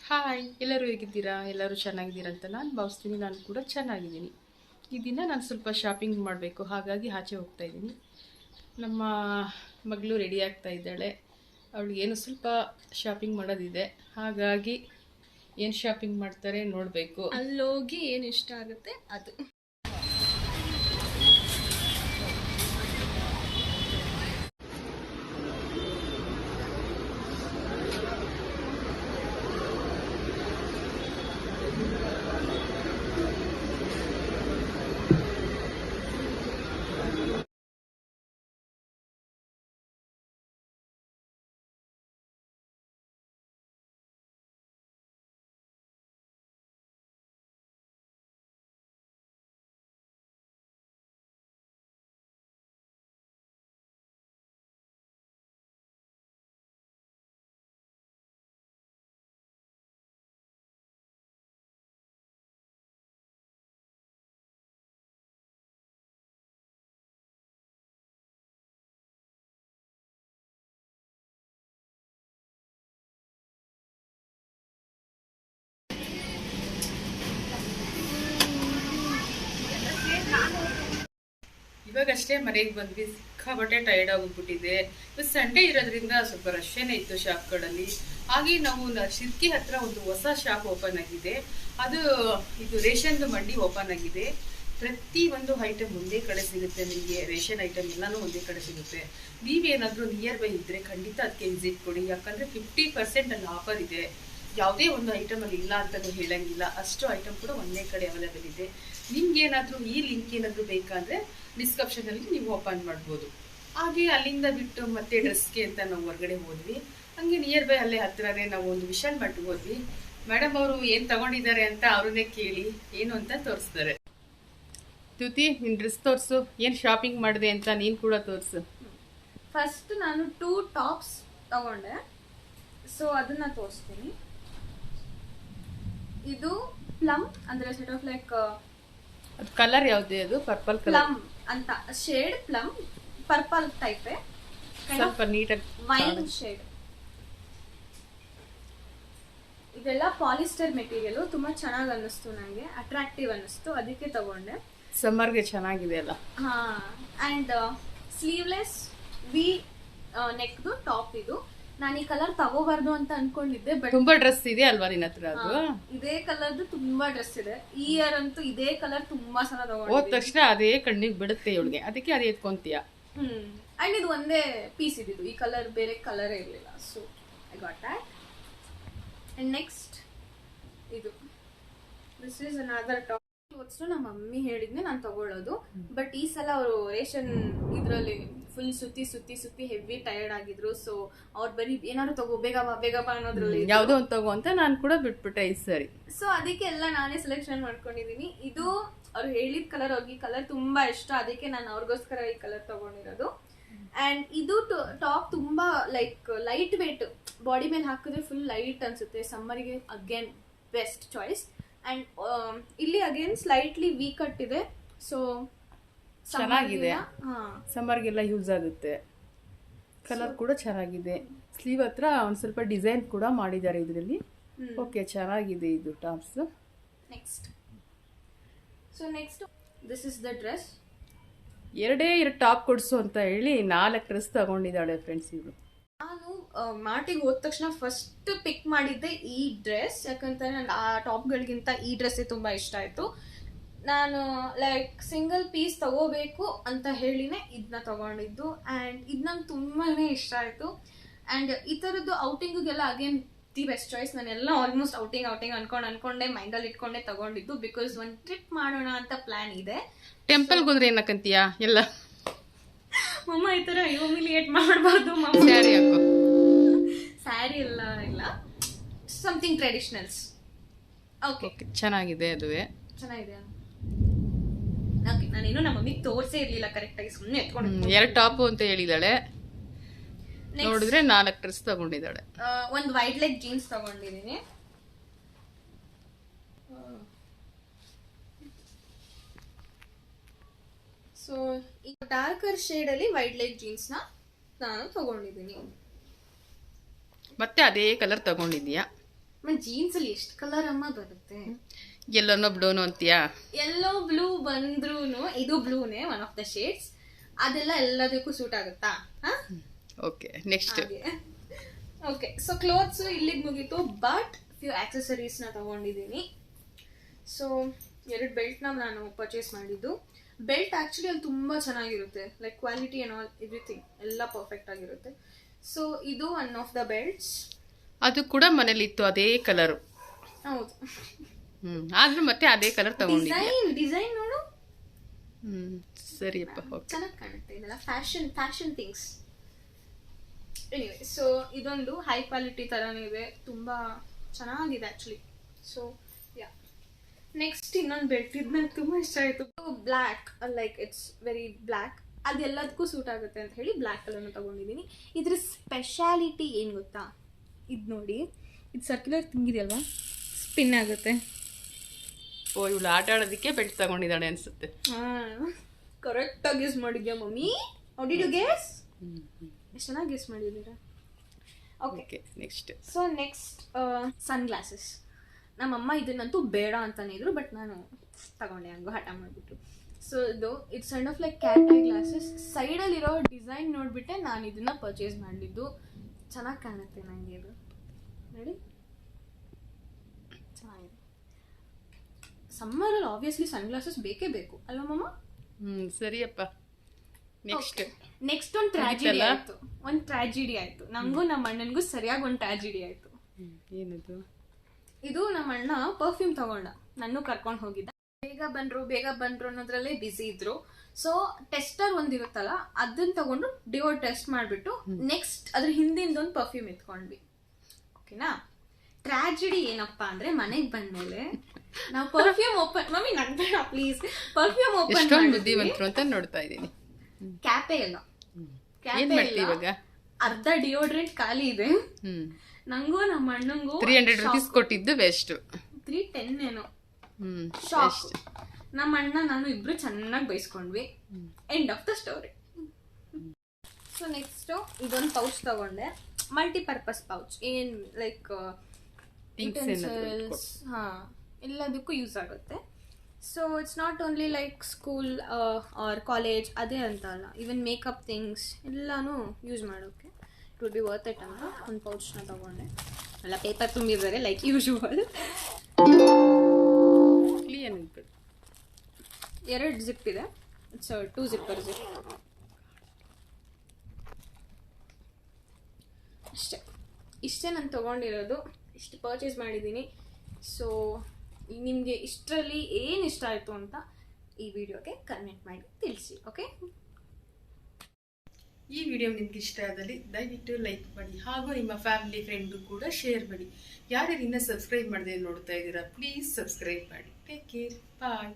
Hi, ಎಲ್ಲರೂ ಹೇಗಿದ್ದೀರಾ? ಎಲ್ಲರೂ ಚೆನ್ನಾಗಿದ್ದೀರಾ ಅಂತ ನಾನು ಭಾವಿಸ್ತೀನಿ. ನಾನು ಕೂಡ ಚೆನ್ನಾಗಿದ್ದೀನಿ. ಈ ದಿನ ನಾನು ಸ್ವಲ್ಪ ಶಾಪಿಂಗ್ ಮಾಡಬೇಕು, ಹಾಗಾಗಿ ಆಚೆ ಹೋಗ್ತಾ ಇದ್ದೀನಿ. ನಮ್ಮ ಮಗಳು ರೆಡಿ ಆಗ್ತಾ ಇದ್ದಾಳೆ. ಅವಳಿಗೆ ಏನು ಸ್ವಲ್ಪ ಶಾಪಿಂಗ್ ಮಾಡೋದಿದೆ, ಹಾಗಾಗಿ ಏನು ಶಾಪಿಂಗ್ ಮಾಡ್ತಾರೆ ನೋಡಬೇಕು. ಅಲ್ಲೋಗಿ ಏನು ಇಷ್ಟ ಆಗುತ್ತೆ ಅದು. ಇವಾಗಷ್ಟೇ ಮನೆಗೆ ಬಂದ್ವಿ. ಸಿಕ್ಕಾಬಟ್ಟೆ ಟೈರ್ಡ್ ಆಗೋಗ್ಬಿಟ್ಟಿದೆ. ಇವತ್ತು ಸಂಡೇ ಇರೋದ್ರಿಂದ ಸ್ವಲ್ಪ ರಶ್ಯನೇ ಇತ್ತು ಶಾಪ್ಗಳಲ್ಲಿ. ಹಾಗೆ ನಾವು ಶಿರ್ಕಿ ಹತ್ರ ಒಂದು ಹೊಸ ಶಾಪ್ ಓಪನ್ ಆಗಿದೆ. ಇದು ರೇಷನ್ ಮಂಡಿ ಓಪನ್ ಆಗಿದೆ. ಪ್ರತಿ ಒಂದು ಐಟಮ್ ಒಂದೇ ಕಡೆ ಸಿಗುತ್ತೆ. ನಿಮಗೆ ರೇಷನ್ ಐಟಮ್ ಎಲ್ಲಾನು ಒಂದೇ ಕಡೆ ಸಿಗುತ್ತೆ. ನೀವೇನಾದ್ರೂ ನಿಯರ್ ಬೈ ಇದ್ರೆ ಖಂಡಿತ ಅದಕ್ಕೆ ವಿಸಿಟ್ ಕೊಡಿ. ಯಾಕಂದ್ರೆ 50% ಅಲ್ಲಿ ಆಫರ್ ಇದೆ. ಯಾವುದೇ ಒಂದು ಐಟಮ್ ಅಲ್ಲಿ ಇಲ್ಲ ಅಂತಲೂ ಹೇಳಂಗಿಲ್ಲ. ಅಷ್ಟು ಐಟಮ್ ಕೂಡ ಒಂದೇ ಕಡೆ ಅವೈಲೇಬಲ್ ಇದೆ. ನಿಮ್ಗೆ ಏನಾದ್ರೂ ಈ ಲಿಂಕ್ ಏನಾದ್ರೂ ಬೇಕಾದ್ರೆ ಡಿಸ್ಕ್ರಿಪ್ಷನ್ ಅಲ್ಲಿ ನೀವು ಓಪನ್ ಮಾಡ್ಬೋದು. ಹಾಗೆ ಅಲ್ಲಿಂದ ಬಿಟ್ಟು ಮತ್ತೆ ಡ್ರೆಸ್ಗೆ ಅಂತ ನಾವು ಹೊರಗಡೆ ಹೋದ್ವಿ. ಹಂಗೆ ನಿಯರ್ ಬೈ ಅಲ್ಲೇ ಹತ್ರನೇ ನಾವು ಒಂದು ವಿಶಾಲ್ ಮಟ್ಗೆ ಹೋದ್ವಿ. ಮೇಡಮ್ ಅವರು ಏನ್ ತಗೊಂಡಿದ್ದಾರೆ ಅಂತ ಅವ್ರನ್ನೇ ಕೇಳಿ ಏನು ಅಂತ ತೋರಿಸ್ತಾರೆ. ದ್ಯುತಿ, ನಿನ್ ಡ್ರೆಸ್ ತೋರ್ಸು, ಏನ್ ಶಾಪಿಂಗ್ ಮಾಡಿದೆ ಅಂತ ನೀನ್ ಕೂಡ ತೋರ್ಸು. ಫಸ್ಟ್ ನಾನು 2 ಟಾಪ್ಸ್ ತಗೊಂಡೆ, ಸೊ ಅದನ್ನ ತೋರಿಸ್ತೀನಿ. ಇದು ಪ್ಲಮ್ ಅಂದ್ರೆ ಸೆಟ್ ಆಫ್ ಲೈಕ್ ಕಲರ್ ಯಾವ್ದು? ಅದು ಪರ್ಪಲ್ ಕಲರ್ ಪ್ಲಮ್ ಅಂತ ಶೇಡ್. ಪ್ಲಮ್ ಪರ್ಪಲ್ ಟೈಪ್, ಸ್ವಲ್ಪ ನೀಟಾಗಿ ವೈನ್ ಶೇಡ್. ಇದೆಲ್ಲ ಪಾಲಿಸ್ಟರ್ ಮೆಟೀರಿಯಲ್. ತುಂಬಾ ಚೆನ್ನಾಗಿ ಅನ್ನಿಸ್ತು, ನಂಗೆ ಅಟ್ರಾಕ್ಟಿವ್ ಅನ್ನಿಸ್ತು, ಅದಕ್ಕೆ ತಗೊಂಡೆ. ಸಮ್ಮರ್ಗೆ ಚೆನ್ನಾಗಿದೆ ಅಲ್ಲ. ಹಾ, ಅಂಡ್ ಸ್ಲೀವ್ಲೆಸ್ ವಿ ನೆಕ್ದು ಟಾಪ್. ಇದು ನಾನು ಈ ಕಲರ್ ತಗೋಬಾರ್ದು ಅಂತ ಅನ್ಕೊಂಡಿದ್ದೆ, ಬಟ್ ತುಂಬಾ ಡ್ರೆಸ್ ಇದೆ ಅಲ್ವಾ ನಿನ್ನ ಹತ್ರ? ಅದು ಇದೇ ಕಲರ್ದು ತುಂಬಾ ಡ್ರೆಸ್ ಇದೆ. ಈ ಇಯರ್ ಅಂತೂ ಇದೇ ಕಲರ್ ತುಂಬಾ ಸಲ ತಗೊಂಡೆ. ಹೋದ ತಕ್ಷಣ ಅದೇ ಕಣ್ಣಿಗೆ ಬಿಡುತ್ತೆ ಇವಳಿಗೆ, ಅದಕ್ಕೆ ಅದೇ ಎತ್ಕೊಂತೀಯ. ಅಂಡ್ ಇದು ಒಂದೇ ಪೀಸ್ ಇದ್ದಿದ್ದು, ಈ ಕಲರ್ ಬೇರೆ ಕಲರ್ ಇರಲಿಲ್ಲ, so I got that. And next ಇದು, ದಿಸ್ ಇಸ್ ಅನದರ್ ಟಾಪ್. ನಮ್ಮ ಮಮ್ಮಿ ಹೇಳಿದ್ನೆ ನಾನು ತಗೊಳ್ಳೋದು, ಬಟ್ ಈ ಸಲ ಅವರು ರೇಷನ್ ಇದ್ರಲ್ಲಿ ಫುಲ್ ಸುತ್ತಿ ಹೆವಿ ಟಯರ್ಡ್ ಆಗಿದ್ರು. ಸೊ ಅವ್ರು ಬರೀ ಏನಾದ್ರು ತಗೋ, ಬೇಗ ಬಾ ಅನ್ನೋದ್ರಲ್ಲಿ ಯಾವ್ದೋ ಒಂದು ತಗೋ ಅಂತ ನಾನು ಕೂಡ ಬಿಟ್ಬಿಟ್ಟೆ ಈ ಸರಿ. ಸೊ ಅದಕ್ಕೆ ಎಲ್ಲ ನಾನೇ ಸೆಲೆಕ್ಷನ್ ಮಾಡ್ಕೊಂಡಿದೀನಿ. ಇದು ಅವ್ರು ಹೇಳಿದ ಕಲರ್, ಅವ್ರಿಗೆ ಕಲರ್ ತುಂಬಾ ಇಷ್ಟ, ಅದಕ್ಕೆ ನಾನು ಅವ್ರಿಗೋಸ್ಕರ ಈ ಕಲರ್ ತಗೊಂಡಿರೋದು. ಅಂಡ್ ಇದು ಟಾಪ್ ತುಂಬಾ ಲೈಕ್ ಲೈಟ್ ವೇಟ್, ಬಾಡಿ ಮೇಲೆ ಹಾಕಿದ್ರೆ ಫುಲ್ ಲೈಟ್ ಅನ್ಸುತ್ತೆ. ಸಮ್ಮರ್ಗೆ ಅಗೇನ್ ಬೆಸ್ಟ್ ಚಾಯ್ಸ್. ಅಂಡ್ ಇಲ್ಲಿ ಅಗೇನ್ ಸ್ಲೈಟ್ಲಿ ವಿ ಕಟ್ ಇದೆ, ಸೊ ಚೆನ್ನಾಗಿದೆ. ಸಮ್ಮರ್ಗೆಲ್ಲ ಯೂಸ್ ಆಗುತ್ತೆ. ಕಲರ್ ಕೂಡ ಚೆನ್ನಾಗಿದೆ. ಸ್ಲೀವ್ ಹತ್ರ ಒಂದ್ ಸ್ವಲ್ಪ ಡಿಸೈನ್ ಕೂಡ ಮಾಡಿದ್ದಾರೆ ಇದರಲ್ಲಿ. ಓಕೆ, ಚೆನ್ನಾಗಿದೆ ಇದು tops. Next this is the dress. ಎರಡೇ ಟಾಪ್ ಕೊಡ್ಸು ಅಂತ ಹೇಳಿ 4 ಡ್ರೆಸ್ ತಗೊಂಡಿದ್ದಾಳೆ ಫ್ರೆಂಡ್ಸ್ ಇವ್ರು. ನಾನು ಮಾರ್ಟಿಗೆ ಹೋದ ತಕ್ಷಣ ಫಸ್ಟ್ ಪಿಕ್ ಮಾಡಿದ್ದೆ ಈ ಡ್ರೆಸ್, ಯಾಕಂತಂದ್ರೆ ನಂಗೆ ಆ ಟಾಪ್ಗಳಿಗಿಂತ ಈ ಡ್ರೆಸ್ಸೇ ತುಂಬಾ ಇಷ್ಟ ಆಯ್ತು. ನಾನು ಲೈಕ್ ಸಿಂಗಲ್ ಪೀಸ್ ತಗೋಬೇಕು ಅಂತ ಹೇಳಿನೇ ಇದನ್ನ ತಗೊಂಡಿದ್ದು. ಅಂಡ್ ಇದು ನಂಗೆ ತುಂಬಾನೇ ಇಷ್ಟ ಆಯ್ತು. ಅಂಡ್ ಈ ತರದ್ದು ಔಟಿಂಗಿಗೆಲ್ಲ ಅಗೇನ್ ದಿ ಬೆಸ್ಟ್ ಚಾಯ್ಸ್. ನಾನೆಲ್ಲ ಆಲ್ಮೋಸ್ಟ್ ಔಟಿಂಗ್ ಅನ್ಕೊಂಡೆ ಮೈಂಡಲ್ಲಿ ಇಟ್ಕೊಂಡೆ ತಗೊಂಡಿದ್ದು, ಬಿಕಾಸ್ ಒಂದು ಟ್ರಿಪ್ ಮಾಡೋಣ ಅಂತ ಪ್ಲಾನ್ ಇದೆ. ಟೆಂಪಲ್ ಹೋದ್ರೆ ಏನಕ್ಕಂತೀಯ ಎಲ್ಲ ಮಮ್ಮ ಈ ತರ ಹ್ಯೂಮಿಲಿಯೇಟ್ ಮಾಡಬಾರ್ದು. ಸ್ಯಾರಿ ಹಾಕೋ. ಸ್ಯಾರಿ ಇಲ್ಲ, ಸಮಥಿಂಗ್ ಟ್ರೆಡಿಷನಲ್ಸ್. ಓಕೆ, ಚೆನ್ನಾಗಿದೆ. ಅದುವೇ ಚೆನ್ನಾಗಿದೆ. ಓಕೆ, ನಾನೇನು ನಮ್ಮ ಮಮ್ಮಿಗೆ ತೋರ್ಸೇ ಇರ್ಲಿಲ್ಲ ಕರೆಕ್ಟ್ ಆಗಿ, ಸುಮ್ಮನೆ ಎತ್ಕೊಂಡು 2 ಟಾಪ್ ಅಂತ ಹೇಳಿದಾಳೆ. ನೋಡಿದ್ರೆ 4 ಡ್ರೆಸ್ ತಗೊಂಡಿದ್ದಾಳೆ. ಒಂದು ವೈಡ್ ಲೆಗ್ ಜೀನ್ಸ್ ತಗೊಂಡಿದ್ದೀನಿ. ಸೊ ಈ ಡಾರ್ಕರ್ ಶೇಡ್ ಅಲ್ಲಿ ವೈಡ್ ಲೆಗ್ ಜೀನ್ಸ್ ನಾನು ತಗೊಂಡಿದ್ದೀನಿ. ಮತ್ತೆ ಅದೇ ಕಲರ್ ತಗೊಂಡಿದ್ಯಾ? ಜೀನ್ಸ್ ಅಲ್ಲಿ ಎಷ್ಟು ಕಲರ್ ಅಮ್ಮ ಬರುತ್ತೆ? ಎಲ್ಲನೋ ಬ್ಲೂನು ಅಂತೀಯಾ? ಎಲ್ಲೋ ಬ್ಲೂ ಬಂದ್ರು ಇದು ಬ್ಲೂನೇ, ಒನ್ ಆಫ್ ದ ಶೇಡ್ಸ್. ಅದೆಲ್ಲ ಎಲ್ಲದಕ್ಕೂ ಸೂಟ್ ಆಗುತ್ತಾ? Okay, next. Okay, so clothes ಇಲ್ಲಿಗೆ ಮುಗೀತು. ಬಟ್ ಫ್ಯೂ ಆಕ್ಸೆಸರೀಸ್ ನ ತಗೊಂಡಿದ್ದೀನಿ. ಸೊ 2 ಬೆಲ್ಟ್ ನಾನು ಪರ್ಚೇಸ್ ಮಾಡಿದ್ದು. ಬೆಲ್ಟ್ ಆಕ್ಚುಲಿ ಅಲ್ಲಿ ತುಂಬಾ ಚೆನ್ನಾಗಿರುತ್ತೆ, like quality and all everything ಎಲ್ಲ ಪರ್ಫೆಕ್ಟ್ ಆಗಿರುತ್ತೆ. ಸೊ ಇದು ಒನ್ ಆಫ್ ದ ಬೆಲ್ಟ್ಸ್. ಅದು ಕೂಡ ಮನೇಲಿ ಇತ್ತು, ಅದೇ ಕಲರ್. ಹೌದು, ಆದ್ರೂ ಮತ್ತೆ ಅದೇ ಕಲರ್ ತಗೊಂಡಿದ್ದೆ. ಡಿಸೈನ್ ನೋಡು. ಸರಿಯಪ್ಪ, ಚೆನ್ನಾಗಿ ಕಾಣುತ್ತೆ. ಇದೆಲ್ಲ ಫ್ಯಾಷನ್ ಥಿಂಗ್ಸ್. ಎನಿವೆ, ಸೊ ಇದೊಂದು ಹೈ ಕ್ವಾಲಿಟಿ ತರಾನೇ ಇದೆ, ತುಂಬಾ ಚೆನ್ನಾಗಿದೆ ಆಕ್ಚುಲಿ. ಸೊ ಯಾ, ನೆಕ್ಸ್ಟ್ ಇನ್ನೊಂದು ಬೆಲ್ಟ್, ಇದು ನಂಗೆ ತುಂಬಾ ಇಷ್ಟ ಆಯ್ತು. Black, like it's very black, ಅದೆಲ್ಲದಕ್ಕೂ ಸೂಟ್ ಆಗುತ್ತೆ ಅಂತ ಹೇಳಿ ಬ್ಲ್ಯಾಕ್ ಕಲರ್ನ ತಗೊಂಡಿದ್ದೀನಿ. ಇದ್ರ ಸ್ಪೆಷಾಲಿಟಿ ಏನು ಗೊತ್ತಾ? ಇದು ನೋಡಿ, ಇದು ಸರ್ಕ್ಯುಲರ್ ತಿಂಗಿದೆಯಲ್ವಾ, ಸ್ಪಿನ್ ಆಗುತ್ತೆ. ಓ, ಇವಳು ಆಟ ಆಡೋದಕ್ಕೆ ಬೆಲ್ಟ್ ತಗೊಂಡಿದ್ದಾಳೆ ಅನ್ಸುತ್ತೆ. ಕರೆಕ್ಟ್ ಆಗಿ ಗೆಸ್ ಮಾಡಿದ್ಯಾ mummy? How did you guess? ಎಷ್ಟು ಚೆನ್ನಾಗಿ ಗೆಸ್ ಮಾಡಿದ್ದೀರಾ. Okay, next. So next sunglasses. ನಮ್ಮಮ್ಮ ಇದನ್ನಂತೂ ಬೇಡ ಅಂತಾನೆ ಇದ್ರು, ಬಟ್ ನಾನು ತಗೊಂಡೆ ಹಂಗು ಹಠ ಮಾಡಿಬಿಟ್ಟು. So it's kind of like cat eye glasses. ಸೈಡಲ್ಲಿರೋ ಡಿಸೈನ್ ನೋಡಿಬಿಟ್ಟೆ ನಾನು ಇದನ್ನ ಪರ್ಚೇಸ್ ಮಾಡಿದ್ದು. ಚೆನ್ನಾಗಿ ಕಾಣುತ್ತೆ ನನಗೆ ಇದು ನೋಡಿ, ಚೆನ್ನಾಗಿದೆ. ಸಮ್ಮರಲ್ಲಿ ಆಬ್ವಿಯಸ್ಲಿ ಸನ್ ಗ್ಲಾಸಸ್ ಬೇಕೇ ಬೇಕು ಅಲ್ವಾ ಮಮ್ಮ? ಸರಿಯಪ್ಪ. ನೆಕ್ಸ್ಟ್ ಒಂದು ಟ್ರಾಜಿಡಿ ಆಯ್ತು. ನಂಗೂ ನಮ್ಮ ಅಣ್ಣನಿಗೂ ಸರಿಯಾಗಿ ಒಂದು ಟ್ರಾಜಿಡಿ ಆಯ್ತು. ಏನದು? ಇದು ನಮ್ಮ ಅಣ್ಣ ಪರ್ಫ್ಯೂಮ್ ತಗೊಂಡ, ನನ್ನೂ ಕರ್ಕೊಂಡು ಹೋಗಿದ್ದ. ಬೇಗ ಬಂದ್ರು ಅನ್ನೋದ್ರಲ್ಲೇ ಬಿಸಿ ಇದ್ರು. ಸೊ ಟೆಸ್ಟರ್ ಒಂದಿರುತ್ತಲ್ಲ, ಅದನ್ನ ತಗೊಂಡು ಡಿಯೋ ಟೆಸ್ಟ್ ಮಾಡ್ಬಿಟ್ಟು ನೆಕ್ಸ್ಟ್ ಅದ್ರ ಹಿಂದಿಂದ ಒಂದು ಪರ್ಫ್ಯೂಮ್ ಎತ್ಕೊಂಡ್ವಿ. ಓಕೆನಾ? ಟ್ರಾಜಿಡಿ ಏನಪ್ಪಾ ಅಂದ್ರೆ, ಮನೆಗೆ ಬಂದ್ಮೇಲೆ ನಾವು ಪರ್ಫ್ಯೂಮ್ ಓಪನ್, ಮಮ್ಮಿ ನಗ್ಬೇಡ ಪ್ಲೀಸ್, ಪರ್ಫ್ಯೂಮ್ ಓಪನ್ ಬುದ್ಧಿವಂತರು ಅಂತ ನೋಡ್ತಾ ಇದ್ದೀನಿ. ಕ್ಯಾಪೇ ಇಲ್ಲ, ಅರ್ಧ ಡಿಯೋಡ್ರೆಂಟ್ ಖಾಲಿ ಇದೆ. ನಂಗೂ ನಮ್ಮ ಅಣ್ಣಂಗೂ 300 ರೂಪೀಸ್ ಕೊಟ್ಟಿದ್ದು ವೇಸ್ಟ್. 310 ಏನೋ. ಶಾಕ್. ನಮ್ಮ ಅಣ್ಣ ನಾನು ಇಬ್ರು ಚೆನ್ನಾಗಿ ಬೈಸ್ಕೊಂಡ್ವಿ. End of the story. So next ಇದೊಂದು ಪೌಚ್ ತಗೊಂಡೆ, ಮಲ್ಟಿಪರ್ಪಸ್ ಪೌಚ್. ಏನ್ ಲೈಕ್ ಯುಟೆನ್ಸಿಲ್ಸ್, ಎಲ್ಲದಕ್ಕೂ ಯೂಸ್ ಆಗುತ್ತೆ. So it's not only like school or college ಅದೇ ಅಂತ ಅಲ್ಲ, ಈವನ್ ಮೇಕಪ್ ಥಿಂಗ್ಸ್ ಎಲ್ಲಾನು ಯೂಸ್ ಮಾಡೋಕ್ಕೆ it would be worth it ಅಂತ ಒಂದು ಪೌಚ್ನ ತಗೊಂಡೆ. ಎಲ್ಲ ಪೇಪರ್ ತುಂಬಿದ್ದಾರೆ ಲೈಕ್ ಯೂಶುವಲ್. 2 ಜಿಪ್ ಇದೆ, ಇಟ್ಸ್ 2 ಜಿಪ್ಪರ್ ಜಿಪ್. ಇಷ್ಟೇ ನಾನು ತೊಗೊಂಡಿರೋದು, ಇಷ್ಟು ಪರ್ಚೇಸ್ ಮಾಡಿದ್ದೀನಿ. ಸೊ ನಿಮಗೆ ಇಷ್ಟರಲ್ಲಿ ಏನು ಇಷ್ಟ ಆಯಿತು ಅಂತ ಈ ವಿಡಿಯೋಗೆ ಕಮೆಂಟ್ ಮಾಡಿ ತಿಳಿಸಿ. ಓಕೆ, ಈ ವಿಡಿಯೋ ನಿಮ್ಗೆ ಇಷ್ಟ ಆದಲ್ಲಿ ದಯವಿಟ್ಟು ಲೈಕ್ ಮಾಡಿ, ಹಾಗೂ ನಿಮ್ಮ ಫ್ಯಾಮಿಲಿ ಫ್ರೆಂಡು ಕೂಡ ಶೇರ್ ಮಾಡಿ. ಯಾರ್ಯಾರು ಇನ್ನೂ ಸಬ್ಸ್ಕ್ರೈಬ್ ಮಾಡದೆ ನೋಡ್ತಾ ಇದ್ದೀರಾ, ಪ್ಲೀಸ್ ಸಬ್ಸ್ಕ್ರೈಬ್ ಮಾಡಿ. ಟೇಕ್ ಕೇರ್, ಬಾಯ್.